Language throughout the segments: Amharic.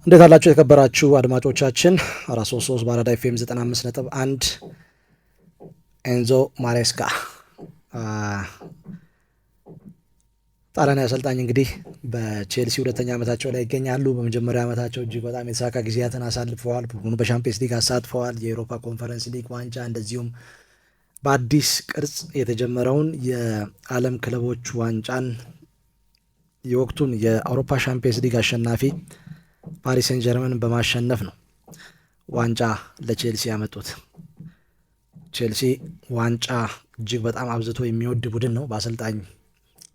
እንዴት አላችሁ የተከበራችሁ አድማጮቻችን? 433 ባራዳ ኤፍኤም 95.1 ኤንዞ ማሬስካ ጣሊያናዊ አሰልጣኝ እንግዲህ በቼልሲ ሁለተኛ ዓመታቸው ላይ ይገኛሉ። በመጀመሪያ ዓመታቸው እጅግ በጣም የተሳካ ጊዜያትን አሳልፈዋል። ቡድኑ በሻምፒየንስ ሊግ አሳትፈዋል። የአውሮፓ ኮንፈረንስ ሊግ ዋንጫ እንደዚሁም በአዲስ ቅርጽ የተጀመረውን የዓለም ክለቦች ዋንጫን የወቅቱን የአውሮፓ ሻምፒየንስ ሊግ አሸናፊ ፓሪስ ሴን ጀርመን በማሸነፍ ነው ዋንጫ ለቼልሲ ያመጡት። ቼልሲ ዋንጫ እጅግ በጣም አብዝቶ የሚወድ ቡድን ነው። በአሰልጣኝ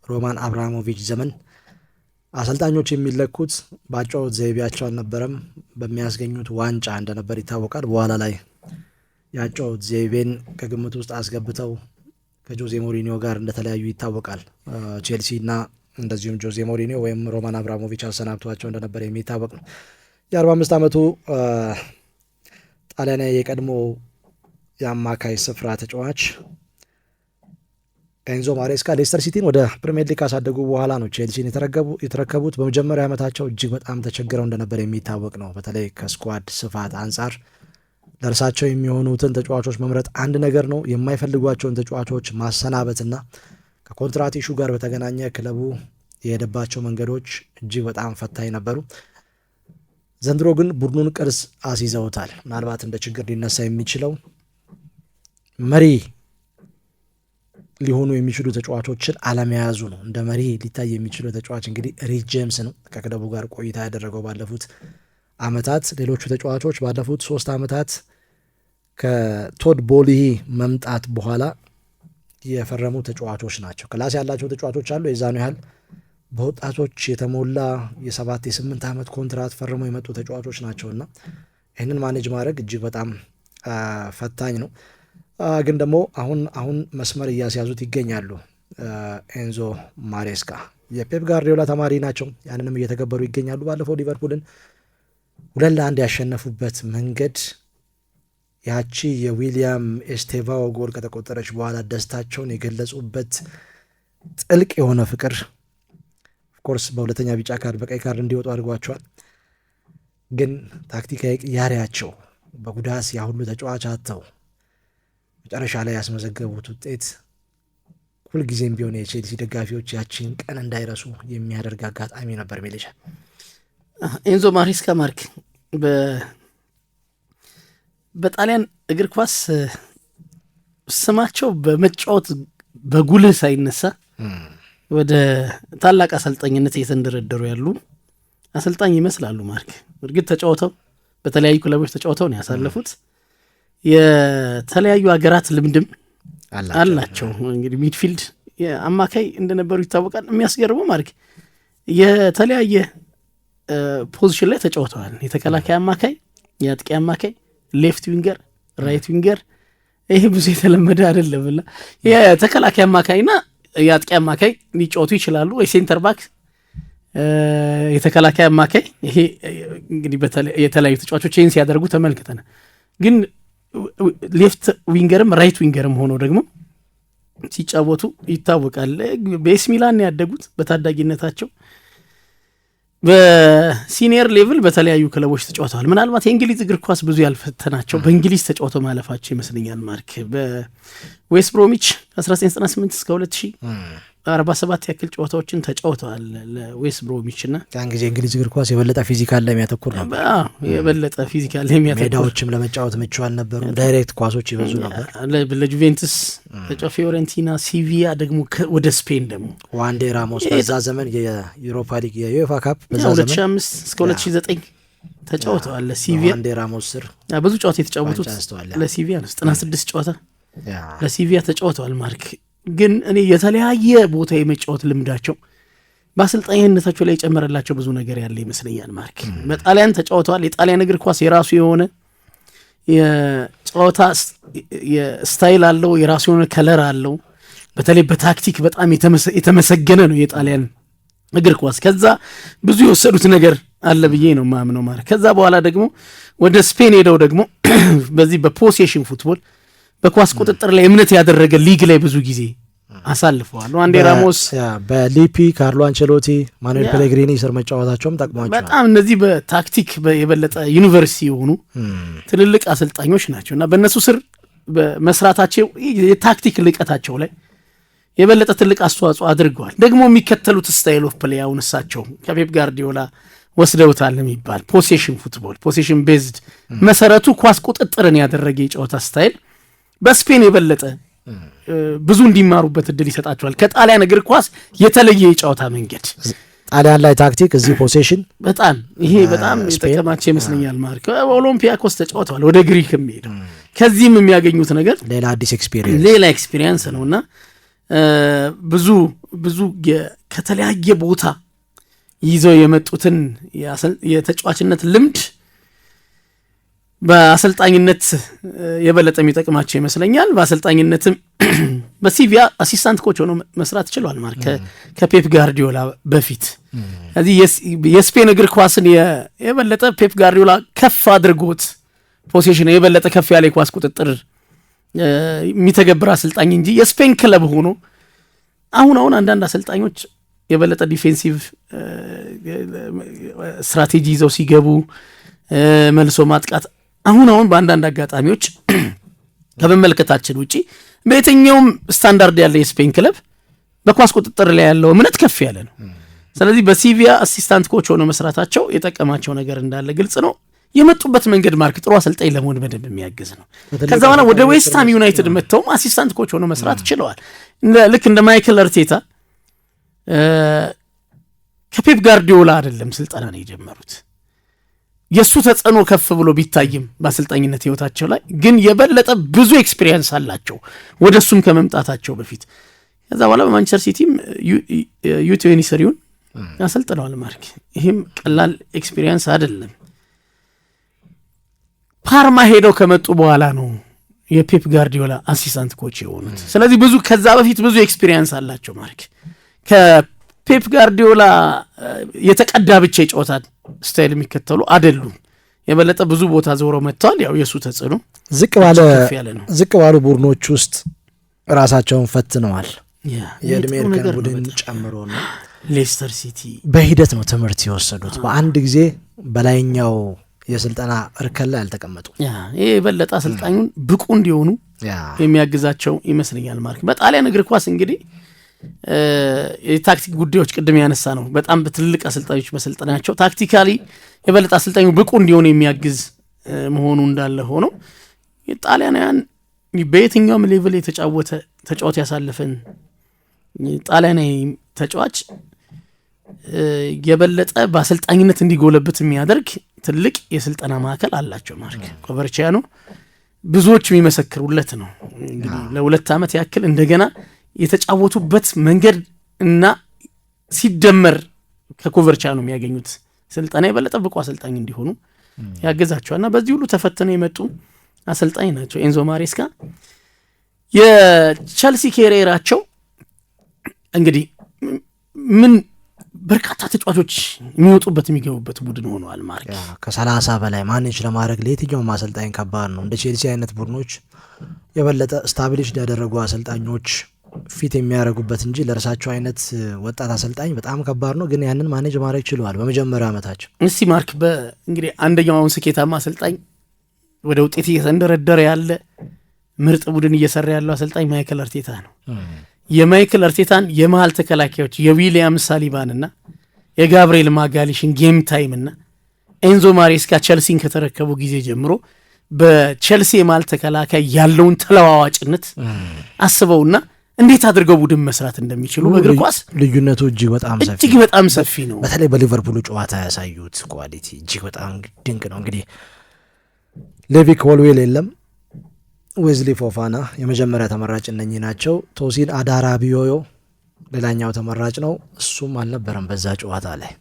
ሮማን አብራሞቪች ዘመን አሰልጣኞች የሚለኩት በአጨዋወት ዘይቤያቸው አልነበረም፣ በሚያስገኙት ዋንጫ እንደነበር ይታወቃል። በኋላ ላይ የአጨዋወት ዘይቤን ከግምት ውስጥ አስገብተው ከጆዜ ሞሪኒዮ ጋር እንደተለያዩ ይታወቃል። ቼልሲ እና እንደዚሁም ጆዜ ሞሪኒዮ ወይም ሮማን አብራሞቪች አሰናብቷቸው እንደነበር የሚታወቅ ነው። የ45 ዓመቱ ጣሊያናዊ የቀድሞ የአማካይ ስፍራ ተጫዋች ኤንዞ ማሬስካ ሌስተር ሲቲን ወደ ፕሪሚየር ሊግ ካሳደጉ በኋላ ነው ቼልሲን የተረከቡት። በመጀመሪያ ዓመታቸው እጅግ በጣም ተቸግረው እንደነበር የሚታወቅ ነው። በተለይ ከስኳድ ስፋት አንጻር ለእርሳቸው የሚሆኑትን ተጫዋቾች መምረጥ አንድ ነገር ነው፣ የማይፈልጓቸውን ተጫዋቾች ማሰናበትና ከኮንትራት ኢሹ ጋር በተገናኘ ክለቡ የሄደባቸው መንገዶች እጅግ በጣም ፈታኝ ነበሩ። ዘንድሮ ግን ቡድኑን ቅርጽ አስይዘውታል። ምናልባት እንደ ችግር ሊነሳ የሚችለው መሪ ሊሆኑ የሚችሉ ተጫዋቾችን አለመያዙ ነው። እንደ መሪ ሊታይ የሚችለው ተጫዋች እንግዲህ ሪስ ጄምስ ነው፣ ከክለቡ ጋር ቆይታ ያደረገው ባለፉት ዓመታት። ሌሎቹ ተጫዋቾች ባለፉት 3 ዓመታት ከቶድ ቦሊሂ መምጣት በኋላ የፈረሙ ተጫዋቾች ናቸው። ክላስ ያላቸው ተጫዋቾች አሉ፣ የዛኑ ያህል በወጣቶች የተሞላ የ7-8 ዓመት ኮንትራት ፈርመው የመጡ ተጫዋቾች ናቸውና ይህንን ማኔጅ ማድረግ እጅግ በጣም ፈታኝ ነው። ግን ደግሞ አሁን መስመር እያስያዙት ይገኛሉ። ኤንዞ ማሬስካ የፔፕ ጋርዲዮላ ተማሪ ናቸው፣ ያንንም እየተገበሩ ይገኛሉ። ባለፈው ሊቨርፑልን 2-1 ያሸነፉበት መንገድ ያቺ የዊሊያም ኤስቴቫኦ ጎል ከተቆጠረች በኋላ ደስታቸውን የገለጹበት ጥልቅ የሆነ ፍቅር ኦፍኮርስ በሁለተኛ ቢጫ ካርድ በቀይ ካርድ እንዲወጡ አድርጓቸዋል። ግን ታክቲካዊ ቅያሬያቸው በጉዳት ያሁሉ ተጫዋች አጥተው መጨረሻ ላይ ያስመዘገቡት ውጤት ሁልጊዜም ቢሆን የቼልሲ ደጋፊዎች ያቺን ቀን እንዳይረሱ የሚያደርግ አጋጣሚ ነበር። ሜሌሻ ኤንዞ ማሬስካ ማርክ በጣሊያን እግር ኳስ ስማቸው በመጫወት በጉልህ ሳይነሳ ወደ ታላቅ አሰልጣኝነት እየተንደረደሩ ያሉ አሰልጣኝ ይመስላሉ። ማርክ እርግጥ ተጫውተው በተለያዩ ክለቦች ተጫውተው ነው ያሳለፉት። የተለያዩ ሀገራት ልምድም አላቸው። እንግዲህ ሚድፊልድ አማካይ እንደነበሩ ይታወቃል። የሚያስገርመው ማርክ የተለያየ ፖዚሽን ላይ ተጫውተዋል። የተከላካይ አማካይ፣ የአጥቂ አማካይ፣ ሌፍት ዊንገር፣ ራይት ዊንገር። ይሄ ብዙ የተለመደ አይደለም እና የተከላካይ አማካይና የአጥቂ አማካይ ሊጫወቱ ይችላሉ። ወይ ሴንተር ባክ፣ የተከላካይ አማካይ። ይሄ እንግዲህ የተለያዩ ተጫዋቾች ይህን ሲያደርጉ ተመልክተናል። ግን ሌፍት ዊንገርም ራይት ዊንገርም ሆኖ ደግሞ ሲጫወቱ ይታወቃል። በኤስ ሚላን ያደጉት በታዳጊነታቸው በሲኒየር ሌቭል በተለያዩ ክለቦች ተጫውተዋል። ምናልባት የእንግሊዝ እግር ኳስ ብዙ ያልፈተናቸው በእንግሊዝ ተጫውተው ማለፋቸው ይመስለኛል። ማርክ በዌስት ብሮሚች 1998 እስከ 2047 ያክል ጨዋታዎችን ተጫውተዋል ለዌስት ብሮሚች እና ያን ጊዜ እንግሊዝ እግር ኳስ የበለጠ ፊዚካል ላይ የሚያተኩር ነበር። የበለጠ ፊዚካል ላይ የሚያተኩር፣ ሜዳዎችም ለመጫወት ምቹ አልነበሩ፣ ዳይሬክት ኳሶች ይበዙ ነበር። ለጁቬንቱስ ተጫው፣ ፊዮረንቲና፣ ሲቪያ ደግሞ ወደ ስፔን ደግሞ ዋንዴ ራሞስ በዛ ዘመን የዩሮፓ ሊግ የዩኤፋ ካፕ በዛ ዘመን 2005 እስከ 2009 ተጫውተዋል ለሲቪያ። ዋንዴ ራሞስ ስር ብዙ ጨዋታ የተጫወቱት ለሲቪያ ነው። 96 ጨዋታ ለሲቪያ ተጫውተዋል። ማርክ ግን እኔ የተለያየ ቦታ የመጫወት ልምዳቸው በአሰልጣኝነታቸው ላይ የጨመረላቸው ብዙ ነገር ያለ ይመስለኛል። ማርክ በጣሊያን ተጫውተዋል። የጣሊያን እግር ኳስ የራሱ የሆነ የጨዋታ ስታይል አለው፣ የራሱ የሆነ ከለር አለው። በተለይ በታክቲክ በጣም የተመሰገነ ነው የጣሊያን እግር ኳስ። ከዛ ብዙ የወሰዱት ነገር አለ ብዬ ነው ማምነው። ማርክ ከዛ በኋላ ደግሞ ወደ ስፔን ሄደው ደግሞ በዚህ በፖሴሽን ፉትቦል በኳስ ቁጥጥር ላይ እምነት ያደረገ ሊግ ላይ ብዙ ጊዜ አሳልፈዋል። አንዴ ራሞስ በሊፒ ካርሎ አንቸሎቲ ማኑኤል ፔሌግሪኒ ስር መጫወታቸውም ጠቅሟቸዋል። በጣም እነዚህ በታክቲክ የበለጠ ዩኒቨርሲቲ የሆኑ ትልልቅ አሰልጣኞች ናቸው እና በእነሱ ስር በመስራታቸው የታክቲክ ልቀታቸው ላይ የበለጠ ትልቅ አስተዋጽኦ አድርገዋል። ደግሞ የሚከተሉት ስታይል ኦፍ ፕሌይ አሁን እሳቸው ከፔፕ ጋርዲዮላ ወስደውታል የሚባል ፖሴሽን ፉትቦል፣ ፖሴሽን ቤዝድ መሰረቱ ኳስ ቁጥጥርን ያደረገ የጨዋታ ስታይል በስፔን የበለጠ ብዙ እንዲማሩበት እድል ይሰጣቸዋል። ከጣሊያን እግር ኳስ የተለየ የጨዋታ መንገድ ጣሊያን ላይ ታክቲክ፣ እዚህ ፖሴሽን በጣም ይሄ በጣም የጠቀማቸው ይመስለኛል። ማርክ ኦሎምፒያኮስ ተጫውተዋል፣ ወደ ግሪክ የሚሄደው ከዚህም የሚያገኙት ነገር ሌላ አዲስ ኤክስፒሪየንስ ነውና ብዙ ከተለያየ ቦታ ይዘው የመጡትን የተጫዋችነት ልምድ በአሰልጣኝነት የበለጠ የሚጠቅማቸው ይመስለኛል። በአሰልጣኝነትም በሲቪያ አሲስታንት ኮች ሆኖ መስራት ችሏል ማለት ከፔፕ ጋርዲዮላ በፊት። ስለዚህ የስፔን እግር ኳስን የበለጠ ፔፕ ጋርዲዮላ ከፍ አድርጎት ፖሴሽን የበለጠ ከፍ ያለ የኳስ ቁጥጥር የሚተገብር አሰልጣኝ እንጂ የስፔን ክለብ ሆኖ አሁን አንዳንድ አሰልጣኞች የበለጠ ዲፌንሲቭ ስትራቴጂ ይዘው ሲገቡ መልሶ ማጥቃት አሁን በአንዳንድ አጋጣሚዎች ከመመልከታችን ውጪ በየትኛውም ስታንዳርድ ያለ የስፔን ክለብ በኳስ ቁጥጥር ላይ ያለው እምነት ከፍ ያለ ነው። ስለዚህ በሲቪያ አሲስታንት ኮች ሆኖ መስራታቸው የጠቀማቸው ነገር እንዳለ ግልጽ ነው። የመጡበት መንገድ ማርክ ጥሩ አሰልጣኝ ለመሆን በደንብ የሚያግዝ ነው። ከዛ በኋላ ወደ ዌስትሃም ዩናይትድ መጥተውም አሲስታንት ኮች ሆኖ መስራት ችለዋል። ልክ እንደ ማይክል አርቴታ ከፔፕ ጋርዲዮላ አይደለም ስልጠና ነው የጀመሩት። የሱ ተጽዕኖ ከፍ ብሎ ቢታይም በአሰልጣኝነት ህይወታቸው ላይ ግን የበለጠ ብዙ ኤክስፒሪየንስ አላቸው ወደ እሱም ከመምጣታቸው በፊት። ከዛ በኋላ በማንቸስተር ሲቲም ዩ20 ሰሪውን አሰልጥነዋል ማርክ። ይህም ቀላል ኤክስፒሪየንስ አይደለም። ፓርማ ሄደው ከመጡ በኋላ ነው የፔፕ ጋርዲዮላ አሲስታንት ኮች የሆኑት። ስለዚህ ከዛ በፊት ብዙ ኤክስፒሪየንስ አላቸው ማርክ። ከፔፕ ጋርዲዮላ የተቀዳ ብቻ የጨዋታ ስታይል የሚከተሉ አይደሉም። የበለጠ ብዙ ቦታ ዞረው መጥተዋል። ያው የሱ ተጽዕኖ ዝቅ ባሉ ቡድኖች ውስጥ ራሳቸውን ፈትነዋል። የእድሜ እርከን ቡድን ጨምሮ ነው። ሌስተር ሲቲ በሂደት ነው ትምህርት የወሰዱት። በአንድ ጊዜ በላይኛው የስልጠና እርከን ላይ አልተቀመጡ። ይሄ የበለጠ አሰልጣኙን ብቁ እንዲሆኑ የሚያግዛቸው ይመስለኛል ማርክ። በጣሊያን እግር ኳስ እንግዲህ የታክቲክ ጉዳዮች ቅድም ያነሳ ነው። በጣም በትልልቅ አሰልጣኞች መሰልጠናቸው ታክቲካሊ የበለጠ አሰልጣኙ ብቁ እንዲሆኑ የሚያግዝ መሆኑ እንዳለ ሆኖ የጣሊያናውያን በየትኛውም ሌቭል ተጫዋች ያሳለፈን ጣሊያናዊ ተጫዋች የበለጠ በአሰልጣኝነት እንዲጎለብት የሚያደርግ ትልቅ የስልጠና ማዕከል አላቸው ማርክ። ኮቨርቺያኖ ብዙዎች የሚመሰክሩለት ነው። እንግዲህ ለ2 ዓመት ያክል እንደገና የተጫወቱበት መንገድ እና ሲደመር ከኮቨርቺያኖ የሚያገኙት ስልጠና የበለጠ ብቁ አሰልጣኝ እንዲሆኑ ያገዛቸዋልና በዚህ ሁሉ ተፈትነው የመጡ አሰልጣኝ ናቸው። ኤንዞ ማሬስካ የቸልሲ ኬሪየራቸው እንግዲህ ምን በርካታ ተጫዋቾች የሚወጡበት የሚገቡበት ቡድን ሆነዋል ማለት ከ30 በላይ ማኔጅ ለማድረግ ለየትኛውም አሰልጣኝ ከባድ ነው። እንደ ቼልሲ አይነት ቡድኖች የበለጠ ስታብሊሽ ያደረጉ አሰልጣኞች ፊት የሚያደርጉበት እንጂ ለራሳቸው አይነት ወጣት አሰልጣኝ በጣም ከባድ ነው። ግን ያንን ማኔጅ ማድረግ ችለዋል በመጀመሪያ ዓመታቸው። እስቲ ማርክ እንግዲህ አንደኛው ስኬታማ አሰልጣኝ ወደ ውጤት እየተንደረደረ ያለ ምርጥ ቡድን እየሰራ ያለው አሰልጣኝ ማይክል አርቴታ ነው። የማይክል አርቴታን የመሃል ተከላካዮች የዊሊያም ሳሊባንና የጋብሪኤል ማጋሊሽን ጌም ታይምና ኤንዞ ማሬስካ ቸልሲን ከተረከቡ ጊዜ ጀምሮ በቸልሲ የመሃል ተከላካይ ያለውን ተለዋዋጭነት አስበውና እንዴት አድርገው ቡድን መስራት እንደሚችሉ በእግር ኳስ ልዩነቱ እጅግ በጣም ሰፊ ነው። በተለይ በሊቨርፑሉ ጨዋታ ያሳዩት ኳሊቲ እጅግ በጣም ድንቅ ነው። እንግዲህ ሌቪ ኮልዌል የለም፣ ዌዝሊ ፎፋና የመጀመሪያ ተመራጭ እነኚህ ናቸው። ቶሲን አዳራቢዮዮ ሌላኛው ተመራጭ ነው፣ እሱም አልነበረም በዛ ጨዋታ ላይ።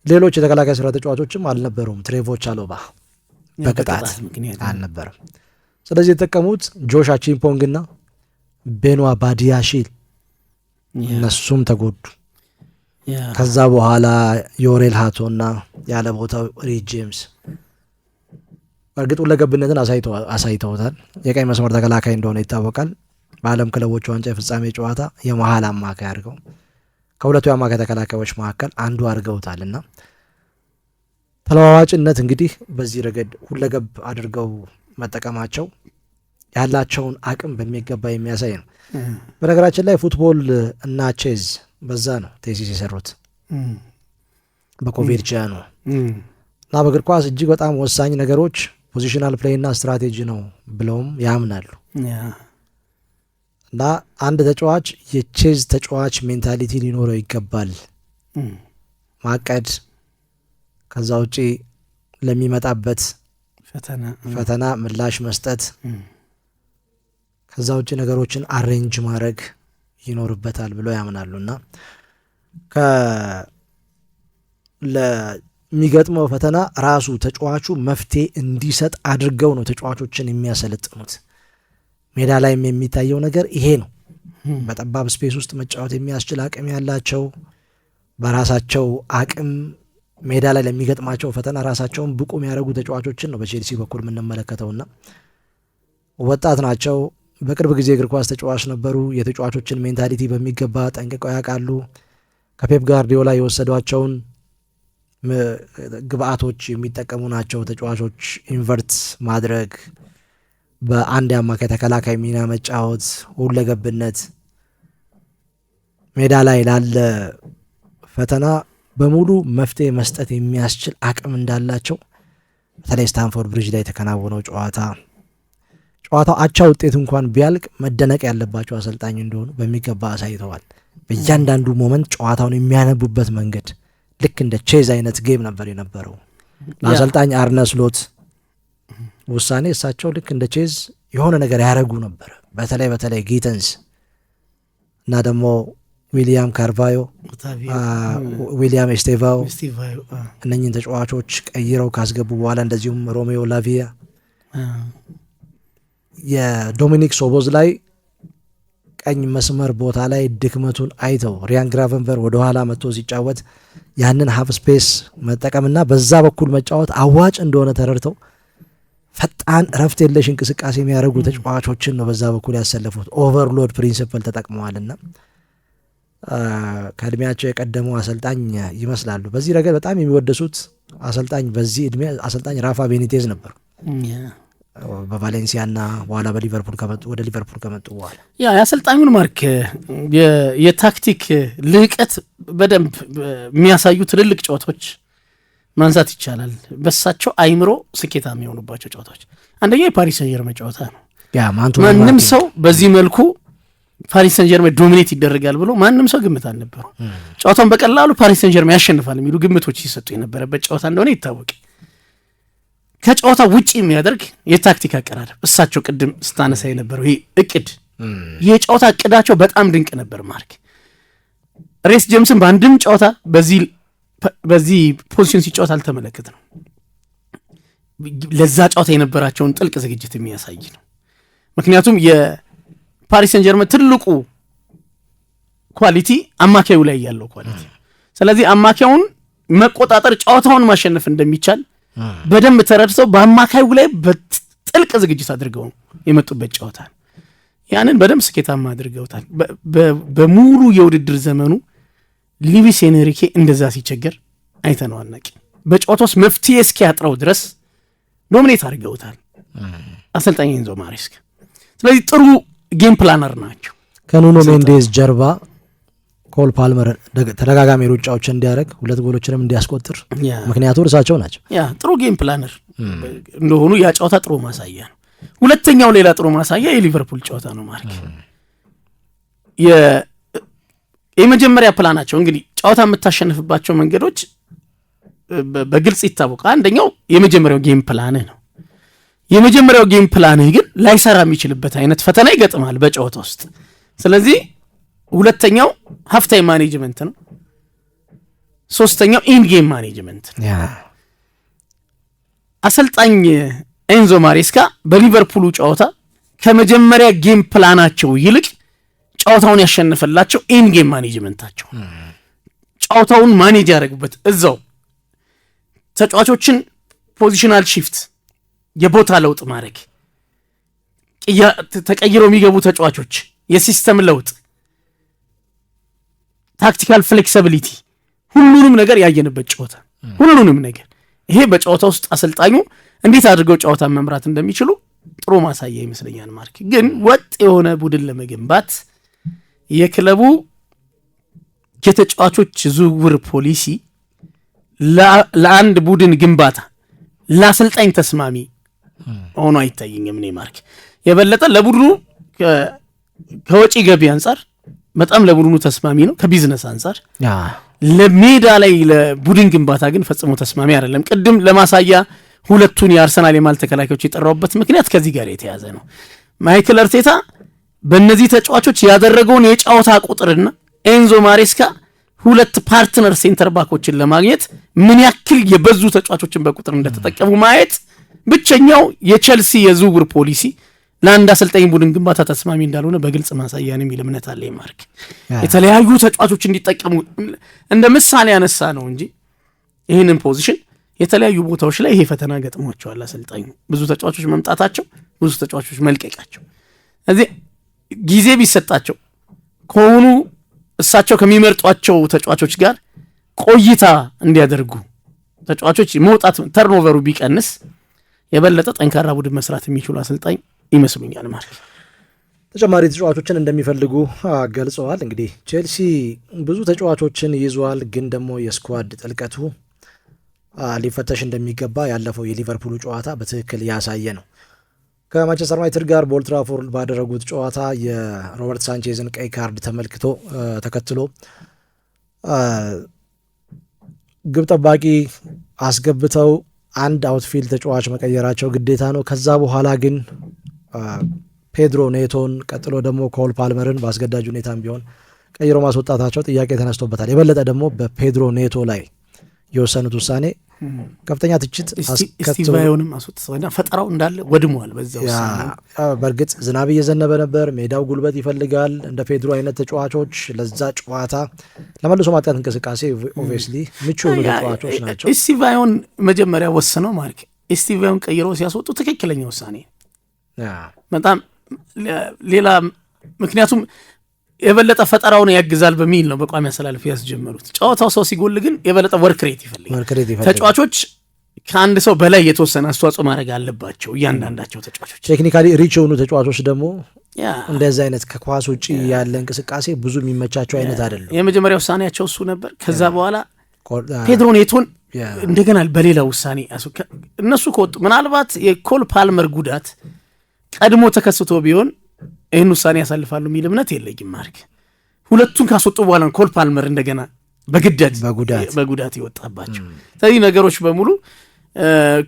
ሌሎች የተከላካይ ስራ ተጫዋቾችም አልነበሩም። ትሬቮ ቻሎባ በቅጣት አልነበረም። ስለዚህ የተጠቀሙት ጆሽ አቺምፖንግና ቤኗ ባዲያሺል እነሱም ተጎዱ። ከዛ በኋላ ዮሬል ሃቶና ያለ ቦታው ሪድ ጄምስ እርግጥ ሁለገብነትን አሳይተውታል። የቀኝ መስመር ተከላካይ እንደሆነ ይታወቃል። በዓለም ክለቦች ዋንጫ የፍጻሜ ጨዋታ የመሀል አማካይ አድርገው ከሁለቱ የአማካይ ተከላካዮች መካከል አንዱ አድርገውታልና ተለዋዋጭነት እንግዲህ በዚህ ረገድ ሁለገብ አድርገው መጠቀማቸው ያላቸውን አቅም በሚገባ የሚያሳይ ነው። በነገራችን ላይ ፉትቦል እና ቼዝ በዛ ነው ቴሲስ የሰሩት በኮቬርቺያኖ እና በእግር ኳስ እጅግ በጣም ወሳኝ ነገሮች ፖዚሽናል ፕሌይ እና ስትራቴጂ ነው ብለውም ያምናሉ። እና አንድ ተጫዋች የቼዝ ተጫዋች ሜንታሊቲ ሊኖረው ይገባል። ማቀድ፣ ከዛ ውጪ ለሚመጣበት ፈተና ምላሽ መስጠት፣ ከዛ ውጪ ነገሮችን አሬንጅ ማድረግ ይኖርበታል ብለው ያምናሉ። እና ለሚገጥመው ፈተና ራሱ ተጫዋቹ መፍትሄ እንዲሰጥ አድርገው ነው ተጫዋቾችን የሚያሰለጥኑት። ሜዳ ላይም የሚታየው ነገር ይሄ ነው። በጠባብ ስፔስ ውስጥ መጫወት የሚያስችል አቅም ያላቸው፣ በራሳቸው አቅም ሜዳ ላይ ለሚገጥማቸው ፈተና ራሳቸውን ብቁ የሚያደርጉ ተጫዋቾችን ነው በቼልሲ በኩል የምንመለከተውና ወጣት ናቸው። በቅርብ ጊዜ እግር ኳስ ተጫዋች ነበሩ። የተጫዋቾችን ሜንታሊቲ በሚገባ ጠንቅቀው ያውቃሉ። ከፔፕ ጋርዲዮላ የወሰዷቸውን ግብአቶች የሚጠቀሙ ናቸው። ተጫዋቾች ኢንቨርት ማድረግ፣ በአንድ የአማካይ ተከላካይ ሚና መጫወት፣ ሁለገብነት፣ ሜዳ ላይ ላለ ፈተና በሙሉ መፍትሄ መስጠት የሚያስችል አቅም እንዳላቸው በተለይ ስታንፎርድ ብሪጅ ላይ የተከናወነው ጨዋታው አቻ ውጤት እንኳን ቢያልቅ መደነቅ ያለባቸው አሰልጣኝ እንደሆኑ በሚገባ አሳይተዋል። በእያንዳንዱ ሞመንት ጨዋታውን የሚያነቡበት መንገድ ልክ እንደ ቼዝ አይነት ጌም ነበር የነበረው። ለአሰልጣኝ አርነ ስሎት ውሳኔ እሳቸው ልክ እንደ ቼዝ የሆነ ነገር ያደረጉ ነበር። በተለይ ጊተንስ እና ደግሞ ዊሊያም ካርቫዮ፣ ዊሊያም ኤስቴቫኦ እነኝን ተጫዋቾች ቀይረው ካስገቡ በኋላ እንደዚሁም ሮሜዮ ላቪያ የዶሚኒክ ሶቦዝ ላይ ቀኝ መስመር ቦታ ላይ ድክመቱን አይተው ሪያን ግራቨንበር ወደኋላ መጥቶ ሲጫወት ያንን ሀፍ ስፔስ መጠቀምና በዛ በኩል መጫወት አዋጭ እንደሆነ ተረድተው ፈጣን ረፍት የለሽ እንቅስቃሴ የሚያደርጉ ተጫዋቾችን ነው በዛ በኩል ያሰለፉት። ኦቨርሎድ ፕሪንሲፕል ተጠቅመዋልና ከእድሜያቸው የቀደሙ አሰልጣኝ ይመስላሉ። በዚህ ረገድ በጣም የሚወደሱት አሰልጣኝ በዚህ እድሜ አሰልጣኝ ራፋ ቤኒቴዝ ነበሩ። በቫሌንሲያና በኋላ ወደ ሊቨርፑል ከመጡ በኋላ የአሰልጣኙን ማርክ የታክቲክ ልህቀት በደንብ የሚያሳዩ ትልልቅ ጨዋታዎች ማንሳት ይቻላል። በሳቸው አይምሮ ስኬታማ የሆኑባቸው ጨዋታዎች አንደኛ የፓሪስ ሰን ጀርመን ጨዋታ ነው። ማንም ሰው በዚህ መልኩ ፓሪስ ሰን ጀርመን ዶሚኔት ይደረጋል ብሎ ማንም ሰው ግምት አልነበሩ። ጨዋታውን በቀላሉ ፓሪስ ሰን ጀርመን ያሸንፋል የሚሉ ግምቶች ሲሰጡ የነበረበት ጨዋታ እንደሆነ ይታወቅ። ከጨዋታ ውጪ የሚያደርግ የታክቲክ አቀራረብ እሳቸው ቅድም ስታነሳ የነበረው ይሄ እቅድ የጨዋታ እቅዳቸው በጣም ድንቅ ነበር። ማርክ ሬስ ጄምስን በአንድም ጨዋታ በዚህ ፖዚሽን ሲጫወት አልተመለከት ነው። ለዛ ጨዋታ የነበራቸውን ጥልቅ ዝግጅት የሚያሳይ ነው። ምክንያቱም የፓሪስ ሰን ጀርመን ትልቁ ኳሊቲ አማካዩ ላይ ያለው ኳሊቲ፣ ስለዚህ አማካዩን መቆጣጠር ጨዋታውን ማሸነፍ እንደሚቻል በደንብ ተረድተው በአማካዩ ላይ በጥልቅ ዝግጅት አድርገው የመጡበት ጨዋታ ያንን በደንብ ስኬታማ አድርገውታል። በሙሉ የውድድር ዘመኑ ሉዊስ ኤንሪኬ እንደዛ ሲቸገር አይተነው አናውቅም። በጨዋታ ውስጥ መፍትሄ እስኪያጥረው ድረስ ዶሚኔት አድርገውታል አሰልጣኝ ኤንዞ ማሬስካ። ስለዚህ ጥሩ ጌም ፕላነር ናቸው። ከኑኖ ሜንዴዝ ጀርባ ኮል ፓልመር ተደጋጋሚ ሩጫዎችን እንዲያደርግ 2 ጎሎችንም እንዲያስቆጥር ምክንያቱ እርሳቸው ናቸው። ጥሩ ጌም ፕላነር እንደሆኑ ያ ጨዋታ ጥሩ ማሳያ ነው። ሁለተኛው ሌላ ጥሩ ማሳያ የሊቨርፑል ጨዋታ ነው። ማርክ የመጀመሪያ ፕላናቸው እንግዲህ ጨዋታ የምታሸንፍባቸው መንገዶች በግልጽ ይታወቃል። አንደኛው የመጀመሪያው ጌም ፕላንህ ነው። የመጀመሪያው ጌም ፕላንህ ግን ላይሰራ የሚችልበት አይነት ፈተና ይገጥማል በጨዋታ ውስጥ። ስለዚህ ሁለተኛው ሀፍታይም ማኔጅመንት ነው። ሶስተኛው ኢን ጌም ማኔጅመንት ነው። አሰልጣኝ ኤንዞ ማሬስካ በሊቨርፑሉ ጨዋታ ከመጀመሪያ ጌም ፕላናቸው ይልቅ ጨዋታውን ያሸነፈላቸው ኢን ጌም ማኔጅመንታቸው፣ ጨዋታውን ማኔጅ ያደረጉበት እዛው ተጫዋቾችን ፖዚሽናል ሺፍት የቦታ ለውጥ ማድረግ ተቀይረው የሚገቡ ተጫዋቾች፣ የሲስተም ለውጥ፣ ታክቲካል ፍሌክሲቢሊቲ፣ ሁሉንም ነገር ያየንበት ጨዋታ ሁሉንም ነገር ይሄ በጨዋታ ውስጥ አሰልጣኙ እንዴት አድርገው ጨዋታ መምራት እንደሚችሉ ጥሩ ማሳያ ይመስለኛል። ማርክ ግን ወጥ የሆነ ቡድን ለመገንባት የክለቡ የተጫዋቾች ዝውውር ፖሊሲ ለአንድ ቡድን ግንባታ ለአሰልጣኝ ተስማሚ ሆኖ አይታየኝም። እኔ ማርክ የበለጠ ለቡድኑ ከወጪ ገቢ አንጻር በጣም ለቡድኑ ተስማሚ ነው። ከቢዝነስ አንጻር ለሜዳ ላይ ለቡድን ግንባታ ግን ፈጽሞ ተስማሚ አይደለም። ቅድም ለማሳያ ሁለቱን የአርሰናል የማል ተከላካዮች የጠራውበት ምክንያት ከዚህ ጋር የተያዘ ነው። ማይክል አርቴታ በእነዚህ ተጫዋቾች ያደረገውን የጨዋታ ቁጥርና ኤንዞ ማሬስካ ሁለት ፓርትነር ሴንተር ባኮችን ለማግኘት ምን ያክል የበዙ ተጫዋቾችን በቁጥር እንደተጠቀሙ ማየት ብቸኛው የቸልሲ የዝውውር ፖሊሲ ለአንድ አሰልጣኝ ቡድን ግንባታ ተስማሚ እንዳልሆነ በግልጽ ማሳያ ነው የሚል እምነት አለ። ማርክ የተለያዩ ተጫዋቾች እንዲጠቀሙ እንደ ምሳሌ ያነሳ ነው እንጂ ይህንን ፖዚሽን የተለያዩ ቦታዎች ላይ ይሄ ፈተና ገጥሟቸዋል አሰልጣኙ። ብዙ ተጫዋቾች መምጣታቸው፣ ብዙ ተጫዋቾች መልቀቃቸው። ስለዚህ ጊዜ ቢሰጣቸው ከሆኑ እሳቸው ከሚመርጧቸው ተጫዋቾች ጋር ቆይታ እንዲያደርጉ ተጫዋቾች መውጣት ተርኖቨሩ ቢቀንስ የበለጠ ጠንካራ ቡድን መስራት የሚችሉ አሰልጣኝ ይመስሉኛል። ማለት ተጨማሪ ተጫዋቾችን እንደሚፈልጉ ገልጸዋል። እንግዲህ ቼልሲ ብዙ ተጫዋቾችን ይዟል፣ ግን ደግሞ የስኳድ ጥልቀቱ ሊፈተሽ እንደሚገባ ያለፈው የሊቨርፑሉ ጨዋታ በትክክል ያሳየ ነው። ከማንቸስተር ዩናይትድ ጋር በኦልድ ትራፎርድ ባደረጉት ጨዋታ የሮበርት ሳንቼዝን ቀይ ካርድ ተከትሎ ግብ ጠባቂ አስገብተው አንድ አውትፊልድ ተጫዋች መቀየራቸው ግዴታ ነው። ከዛ በኋላ ግን ፔድሮ ኔቶን ቀጥሎ ደግሞ ኮል ፓልመርን በአስገዳጅ ሁኔታም ቢሆን ቀይሮ ማስወጣታቸው ጥያቄ ተነስቶበታል። የበለጠ ደግሞ በፔድሮ ኔቶ ላይ የወሰኑት ውሳኔ ከፍተኛ ትችት ስቲቫዮንም አስወጥተውና ፈጠራው እንዳለ ወድሟል። በዛው በእርግጥ ዝናብ እየዘነበ ነበር፣ ሜዳው ጉልበት ይፈልጋል። እንደ ፔድሮ አይነት ተጫዋቾች ለዛ ጨዋታ ለመልሶ ማጥቃት እንቅስቃሴ ኦብቪየስሊ ምቹ የሆኑ ተጫዋቾች ናቸው። ስቲቫዮን መጀመሪያ ወስነው ማርክ ስቲቫዮን ቀይረው ሲያስወጡ ትክክለኛ ውሳኔ በጣም ሌላ ምክንያቱም የበለጠ ፈጠራውን ያግዛል በሚል ነው በቋሚ አሰላለፍ ያስጀመሩት። ጨዋታው ሰው ሲጎል ግን የበለጠ ወርክሬት ይፈልጋል። ተጫዋቾች ከአንድ ሰው በላይ የተወሰነ አስተዋጽኦ ማድረግ አለባቸው። እያንዳንዳቸው ተጫዋቾች ቴክኒካሊ ሪች የሆኑ ተጫዋቾች ደግሞ እንደዚህ አይነት ከኳስ ውጭ ያለ እንቅስቃሴ ብዙ የሚመቻቸው አይነት አይደለም። የመጀመሪያ ውሳኔያቸው እሱ ነበር። ከዛ በኋላ ፔድሮ ኔቶን እንደገና በሌላ ውሳኔ እነሱ ከወጡ ምናልባት የኮል ፓልመር ጉዳት ቀድሞ ተከስቶ ቢሆን ይህን ውሳኔ ያሳልፋሉ የሚል እምነት የለኝም። ማርክ ሁለቱን ካስወጡ በኋላ ኮል ፓልመር እንደገና በጉዳት ይወጣባቸው። ስለዚህ ነገሮች በሙሉ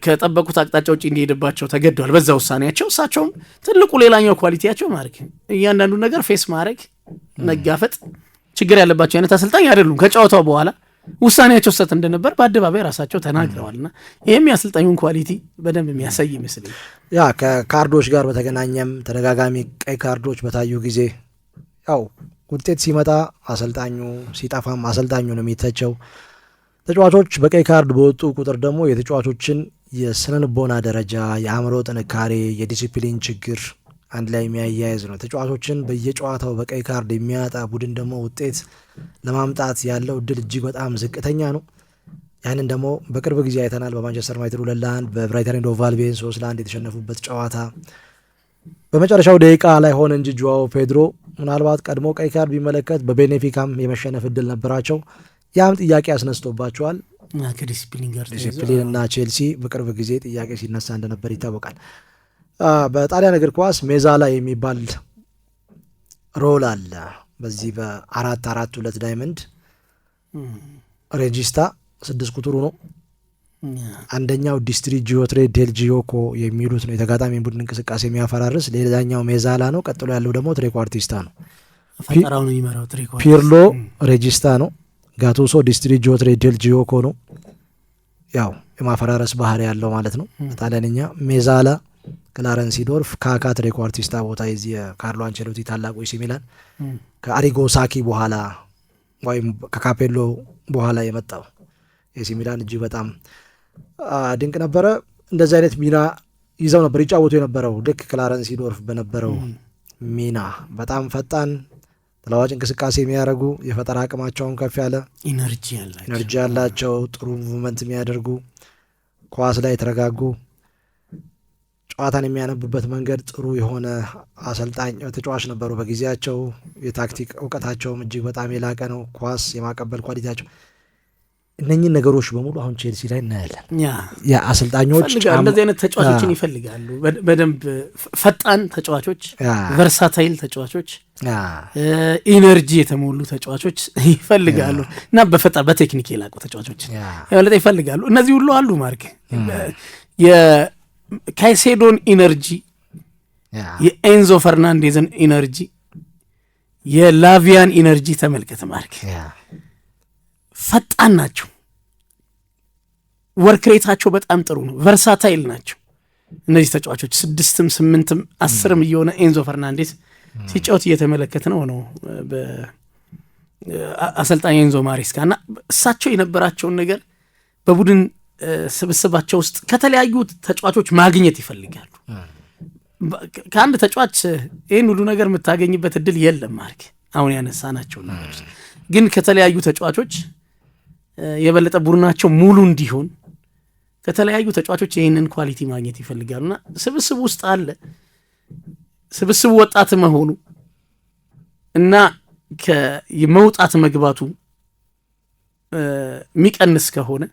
ከጠበቁት አቅጣጫ ውጭ እንዲሄድባቸው ተገደዋል በዛ ውሳኔያቸው። እሳቸውም ትልቁ ሌላኛው ኳሊቲያቸው ማርክ እያንዳንዱ ነገር ፌስ ማድረግ መጋፈጥ ችግር ያለባቸው አይነት አሰልጣኝ አይደሉም። ከጨዋታው በኋላ ውሳኔያቸው ስህተት እንደነበር በአደባባይ ራሳቸው ተናግረዋልና ይህም የአሰልጣኙን ኳሊቲ በደንብ የሚያሳይ ይመስለኛል። ከካርዶች ጋር በተገናኘም ተደጋጋሚ ቀይ ካርዶች በታዩ ጊዜ ያው ውጤት ሲመጣ አሰልጣኙ ሲጠፋም አሰልጣኙ ነው የሚተቸው። ተጫዋቾች በቀይ ካርድ በወጡ ቁጥር ደግሞ የተጫዋቾችን የስነልቦና ደረጃ፣ የአእምሮ ጥንካሬ፣ የዲሲፕሊን ችግር አንድ ላይ የሚያያይዝ ነው። ተጫዋቾችን በየጨዋታው በቀይ ካርድ የሚያጣ ቡድን ደግሞ ውጤት ለማምጣት ያለው እድል እጅግ በጣም ዝቅተኛ ነው። ያንን ደግሞ በቅርብ ጊዜ አይተናል። በማንቸስተር ዩናይትድ 2-1 በብራይተን ኤንድ ሆቭ አልቢዮን 3-1 የተሸነፉበት ጨዋታ በመጨረሻው ደቂቃ ላይ ሆነ እንጂ ጆዋው ፔድሮ ምናልባት ቀድሞ ቀይ ካርድ ቢመለከት በቤኔፊካም የመሸነፍ እድል ነበራቸው። ያም ጥያቄ ያስነስቶባቸዋል። ዲሲፕሊን እና ቼልሲ በቅርብ ጊዜ ጥያቄ ሲነሳ እንደነበር ይታወቃል። በጣሊያን እግር ኳስ ሜዛላ የሚባል ሮል አለ። በዚህ በ4-4-2 ዳይመንድ ሬጂስታ 6 ቁጥሩ ነው። አንደኛው ዲስትሪጂዮትሬ ዴል ጂዮኮ የሚሉት ነው፣ የተጋጣሚ ቡድን እንቅስቃሴ የሚያፈራርስ። ሌላኛው ሜዛላ ነው። ቀጥሎ ያለው ደግሞ ትሬኳርቲስታ ነው። ፒርሎ ሬጂስታ ነው። ጋቱሶ ዲስትሪጂዮትሬ ዴል ጂዮኮ ነው። ያው የማፈራረስ ባህሪ ያለው ማለት ነው በጣሊያንኛ። ሜዛላ ክላረንስ ሲዶርፍ፣ ካካ ትሬኳርቲስታ ቦታ የዚህ የካርሎ አንቸሎቲ ታላቁ ኤሲ ሚላን ከአሪጎ ሳኪ በኋላ ወይም ከካፔሎ በኋላ የመጣው ኤሲ ሚላን እጅግ በጣም ድንቅ ነበረ። እንደዚህ አይነት ሚና ይዘው ነበር ይጫወቱ የነበረው ልክ ክላረንስ ሲዶርፍ በነበረው ሚና በጣም ፈጣን ተለዋጭ እንቅስቃሴ የሚያደርጉ የፈጠራ አቅማቸውን ከፍ ያለ ኢነርጂ ያላቸው ጥሩ ሙቭመንት የሚያደርጉ ኳስ ላይ የተረጋጉ ጨዋታን የሚያነቡበት መንገድ ጥሩ የሆነ አሰልጣኝ ተጫዋች ነበሩ በጊዜያቸው። የታክቲክ እውቀታቸውም እጅግ በጣም የላቀ ነው። ኳስ የማቀበል ኳሊቲያቸው እነኚህን ነገሮች በሙሉ አሁን ቼልሲ ላይ እናያለን። የአሰልጣኞች እንደዚህ አይነት ተጫዋቾችን ይፈልጋሉ። በደንብ ፈጣን ተጫዋቾች፣ ቨርሳታይል ተጫዋቾች፣ ኢነርጂ የተሞሉ ተጫዋቾች ይፈልጋሉ እና በቴክኒክ የላቁ ተጫዋቾች የበለጠ ይፈልጋሉ። እነዚህ ሁሉ አሉ። ማርክ የካይሴዶን ኢነርጂ፣ የኤንዞ ፈርናንዴዝን ኢነርጂ፣ የላቪያን ኢነርጂ ተመልከት ማርክ። ፈጣን ናቸው። ወርክሬታቸው በጣም ጥሩ ነው። ቨርሳታይል ናቸው እነዚህ ተጫዋቾች። 6ም 8ም 10ም እየሆነ ኤንዞ ፈርናንዴስ ሲጫወት እየተመለከት ነው በአሰልጣኝ ኤንዞ ማሬስካ እና እሳቸው የነበራቸውን ነገር በቡድን ስብስባቸው ውስጥ ከተለያዩ ተጫዋቾች ማግኘት ይፈልጋሉ። ከአንድ ተጫዋች ይህን ሁሉ ነገር የምታገኝበት እድል የለም ማርክ። አሁን ያነሳናቸው ነገሮች ግን ከተለያዩ ተጫዋቾች የበለጠ ቡድናቸው ሙሉ እንዲሆን ከተለያዩ ተጫዋቾች ይህንን ኳሊቲ ማግኘት ይፈልጋሉና ስብስቡ ውስጥ አለ። ስብስቡ ወጣት መሆኑ እና የመውጣት መግባቱ የሚቀንስ ከሆነ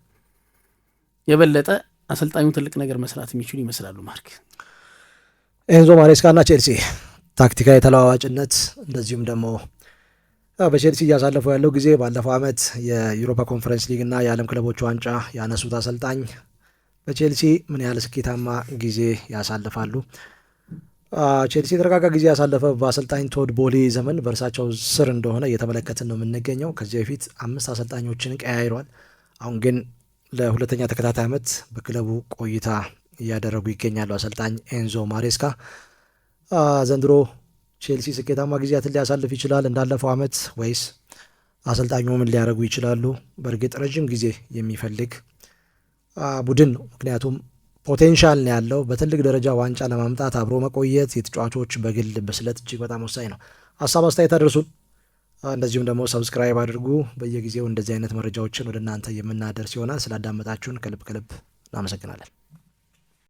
የበለጠ አሰልጣኙ ትልቅ ነገር መስራት የሚችሉ ይመስላሉ ማርክ። ኤንዞ ማሬስካና ቼልሲ ታክቲካዊ ተለዋዋጭነት እንደዚሁም ደግሞ በቼልሲ እያሳለፉ ያለው ጊዜ ባለፈው ዓመት የዩሮፓ ኮንፈረንስ ሊግ እና የዓለም ክለቦች ዋንጫ ያነሱት አሰልጣኝ በቼልሲ ምን ያህል ስኬታማ ጊዜ ያሳልፋሉ? ቼልሲ የተረጋጋ ጊዜ ያሳለፈ በአሰልጣኝ ቶድ ቦሊ ዘመን በእርሳቸው ስር እንደሆነ እየተመለከትን ነው የምንገኘው። ከዚህ በፊት 5 አሰልጣኞችን ቀያይሯል። አሁን ግን ለሁለተኛ ተከታታይ ዓመት በክለቡ ቆይታ እያደረጉ ይገኛሉ አሰልጣኝ ኤንዞ ማሬስካ። ዘንድሮ ቼልሲ ስኬታማ ጊዜያትን ሊያሳልፍ ይችላል እንዳለፈው ዓመት ወይስ አሰልጣኙ ምን ሊያደርጉ ይችላሉ? በእርግጥ ረዥም ጊዜ የሚፈልግ ቡድን ነው። ምክንያቱም ፖቴንሻል ነው ያለው። በትልቅ ደረጃ ዋንጫ ለማምጣት አብሮ መቆየት፣ የተጫዋቾች በግል ብስለት እጅግ በጣም ወሳኝ ነው። ሀሳብ አስተያየት አድርሱን። እንደዚሁም ደግሞ ሰብስክራይብ አድርጉ። በየጊዜው እንደዚህ አይነት መረጃዎችን ወደ እናንተ የምናደርስ ይሆናል። ስላዳመጣችሁን ከልብ እናመሰግናለን።